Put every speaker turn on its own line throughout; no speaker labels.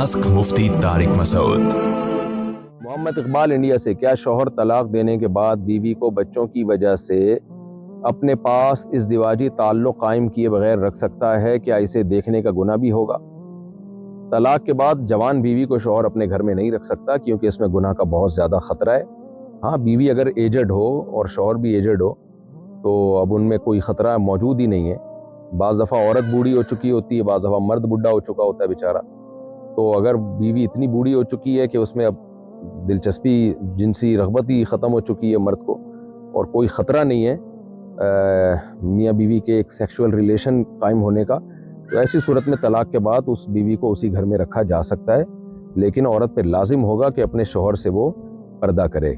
Ask मुफ्ती Tariq Masood.
Mohammad Iqbal India से। क्या शौहर तलाक देने के बाद बीवी को बच्चों की वजह से अपने पास इज़दिवाजी ताल्लुक़ कायम किए बगैर रख सकता है? क्या इसे देखने का गुनाह भी होगा? तलाक के बाद जवान बीवी को शौहर अपने घर में नहीं रख सकता, क्योंकि इसमें गुनाह का बहुत ज़्यादा ख़तरा है। हाँ, बीवी अगर एजड हो और शौहर भी एजड हो तो अब उनमें कोई ख़तरा मौजूद ही नहीं है। बाज़ दफ़ा औरत बूढ़ी हो चुकी होती है, बाज़ दफ़ा मर्द बुढ़ा हो चुका होता है बेचारा। तो अगर बीवी इतनी बूढ़ी हो चुकी है कि उसमें अब दिलचस्पी, जिनसी रग़बत ही ख़त्म हो चुकी है मर्द को, और कोई ख़तरा नहीं है मियाँ बीवी के एक सेक्सुअल रिलेशन कायम होने का, तो ऐसी सूरत में तलाक के बाद उस बीवी को उसी घर में रखा जा सकता है। लेकिन औरत पर लाजिम होगा कि अपने शौहर से वो पर्दा करे,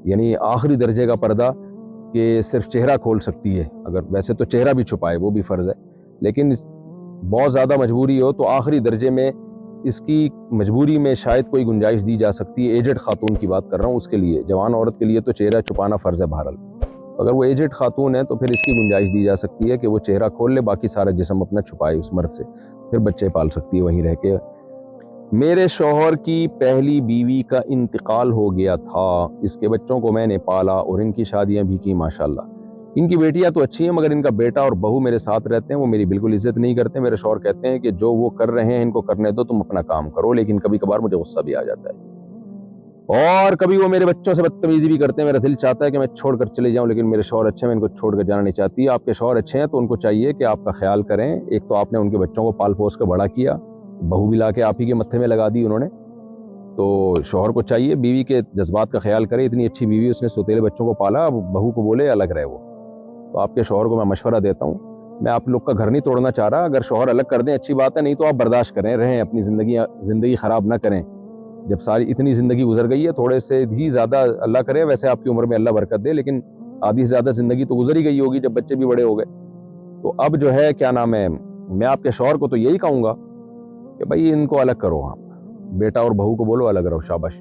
यानी आखिरी दर्जे का पर्दा कि सिर्फ चेहरा खोल सकती है। अगर वैसे तो चेहरा भी छुपाए, वो भी फ़र्ज़ है, लेकिन बहुत ज़्यादा मजबूरी हो तो आखिरी दर्जे में इसकी मजबूरी में शायद कोई गुंजाइश दी जा सकती है। एजड खातून की बात कर रहा हूँ, उसके लिए। जवान औरत के लिए तो चेहरा छुपाना फ़र्ज़ है बहरहाल। अगर वो एजड खातून है तो फिर इसकी गुंजाइश दी जा सकती है कि वो चेहरा खोल ले, बाकी सारा जिस्म अपना छुपाए उस मर्द से, फिर बच्चे पाल सकती है वहीं रह के। मेरे शौहर की पहली बीवी का इंतकाल हो गया था, इसके बच्चों को मैंने पाला और इनकी शादियां भी की माशाल्लाह। इनकी बेटियां तो अच्छी हैं, मगर इनका बेटा और बहू मेरे साथ रहते हैं, वो मेरी बिल्कुल इज्जत नहीं करते। मेरे शौहर कहते हैं कि जो वो कर रहे हैं इनको करने दो, तुम अपना काम करो। लेकिन कभी कभार मुझे गुस्सा भी आ जाता है, और कभी वो मेरे बच्चों से बदतमीजी भी करते हैं। मेरा दिल चाहता है कि मैं छोड़कर चले जाऊं, लेकिन मेरे शौहर अच्छे हैं, मैं इनको छोड़कर जाना नहीं चाहती। आपके शौहर अच्छे हैं तो उनको चाहिए कि आपका ख्याल करें। एक तो आपने उनके बच्चों को पाल पोस कर बड़ा किया, बहू भी ला के आप ही के मत्थे में लगा दी उन्होंने, तो शौहर को चाहिए बीवी के जज्बात का ख्याल करे। इतनी अच्छी बीवी, उसने सौतेले बच्चों को पाला, अब बहू को बोले अलग रहे वो। तो आपके शौहर को मैं मशवरा देता हूँ, मैं आप लोग का घर नहीं तोड़ना चाह रहा। अगर शौहर अलग कर दें अच्छी बात है, नहीं तो आप बर्दाश्त करें, रहें, अपनी ज़िंदगी ख़राब ना करें। जब सारी इतनी ज़िंदगी गुजर गई है, थोड़े से ही ज़्यादा अल्लाह करे, वैसे आपकी उम्र में अल्लाह बरकत दे, लेकिन आधी से ज़्यादा ज़िंदगी तो गुजर ही गई होगी जब बच्चे भी बड़े हो गए। तो अब जो है क्या नाम है, मैं आपके शौहर को तो यही कहूँगा कि भाई इनको अलग करो, आप बेटा और बहू को बोलो अलग रहो, शाबाश।